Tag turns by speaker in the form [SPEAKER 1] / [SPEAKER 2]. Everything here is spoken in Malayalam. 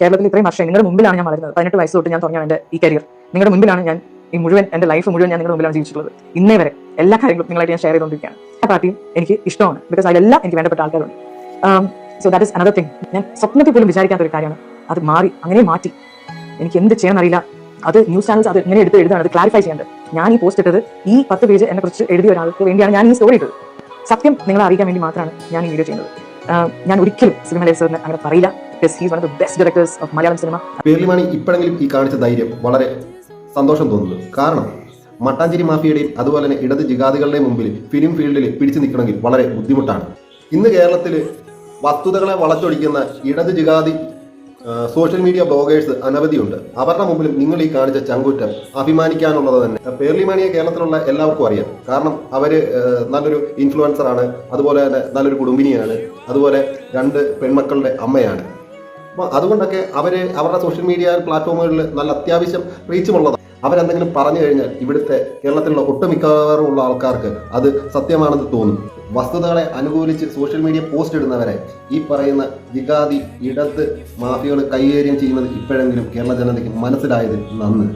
[SPEAKER 1] കേരളത്തിൽ ഇത്രയും വർഷം നിങ്ങളുടെ മുമ്പിലാണ് ഞാൻ വളരുന്നത്. 18 വയസ്സ് തൊട്ട് ഞാൻ തുടങ്ങിയ എൻ്റെ ഈ കരിയർ നിങ്ങളുടെ മുമ്പിലാണ്. ഞാൻ ഈ മുഴുവൻ എൻ്റെ ലൈഫ് മുഴുവൻ ഞാൻ നിങ്ങളുടെ മുമ്പിലാണ് ജീവിച്ചിട്ടുള്ളത്. ഇന്നേ വരെ എല്ലാ കാര്യങ്ങളും നിങ്ങളായിട്ട് ഞാൻ ഷെയർ ചെയ്തുകൊണ്ടിരിക്കുകയാണ്. എല്ലാ പാർട്ടിയും എനിക്ക് ഇഷ്ടമാണ്. ബിക്കോസ് അതിലെല്ലാം എനിക്ക് വേണ്ടപ്പെട്ട ആൾക്കാരുണ്ട്. So that is another thing. ഞാൻ സ്വപ്നത്തിൽ പോലും വിചാരിക്കാത്ത ഒരു കാര്യമാണ്. അത് മാറി, അങ്ങനെ മാറ്റി. എനിക്ക് എന്ത് ചെയ്യണം അറിയില്ല. അത് ന്യൂസ് ചാനൽസ് അത് ഇങ്ങനെ എഴുതാണ്, അത് ക്ലാരിഫൈ ചെയ്യേണ്ടത്. ഞാൻ ഈ പോസ്റ്റ് ഇട്ടത് ഈ 10 പേജ് എന്നെ കുറിച്ച് എഴുതിയ ഒരാൾക്ക് വേണ്ടിയാണ് ഞാൻ ഈ സ്റ്റോറി ഇട്ടത്. സത്യം നിങ്ങളെ അറിയിക്കാൻ വേണ്ടി മാത്രമാണ് ഞാൻ ഈ വീഡിയോ ചെയ്യുന്നത്. ഞാൻ ഒരിക്കലും സിനിമ സാറിന് അങ്ങനെ പറയില്ല. He's one of the best directors of Malayalam cinema.
[SPEAKER 2] പേർലിമാണി ഇപ്പോഴെങ്കിലും ഈ കാണിച്ച ധൈര്യം വളരെ സന്തോഷം തോന്നുന്നു. കാരണം മട്ടാഞ്ചേരി മാഫിയയുടെയും അതുപോലെ തന്നെ ഇടത് ജിഹാദികളുടെയും മുമ്പിൽ ഫിലിം ഫീൽഡിൽ പിടിച്ചു നിൽക്കണമെങ്കിൽ വളരെ ബുദ്ധിമുട്ടാണ്. ഇന്ന് കേരളത്തിൽ വസ്തുതകളെ വളച്ചൊടിക്കുന്ന ഇടത് ജിഹാദി സോഷ്യൽ മീഡിയ ബ്ലോഗേഴ്സ് അനവധിയുണ്ട്. അവരുടെ മുമ്പിൽ നിങ്ങൾ ഈ കാണിച്ച ചങ്കൂറ്റം അഭിമാനിക്കാനുള്ളത് തന്നെ. പേർലിമാണിയെ കേരളത്തിലുള്ള എല്ലാവർക്കും അറിയാം. കാരണം അവർ നല്ലൊരു ഇൻഫ്ലുവൻസറാണ്, അതുപോലെ തന്നെ നല്ലൊരു കുടുംബിനിയാണ്, അതുപോലെ 2 പെൺമക്കളുടെ അമ്മയാണ്. അപ്പോൾ അതുകൊണ്ടൊക്കെ അവരുടെ സോഷ്യൽ മീഡിയ പ്ലാറ്റ്ഫോമുകളിൽ നല്ല അത്യാവശ്യം റീച്ചുമുള്ളതാണ്. അവരെന്തെങ്കിലും പറഞ്ഞു കഴിഞ്ഞാൽ ഇവിടുത്തെ കേരളത്തിലുള്ള ഒട്ടുമിക്കവാറുമുള്ള ആൾക്കാർക്ക് അത് സത്യമാണെന്ന് തോന്നും. വസ്തുതകളെ അനുകൂലിച്ച് സോഷ്യൽ മീഡിയ പോസ്റ്റ് ഇടുന്നവരെ ഈ പറയുന്ന ജിഹാദി ഇടത് മാഫിയകൾ കൈകാര്യം ചെയ്യുന്നത് ഇപ്പോഴെങ്കിലും കേരള ജനതയ്ക്ക് മനസ്സിലായതിൽ നന്ദി.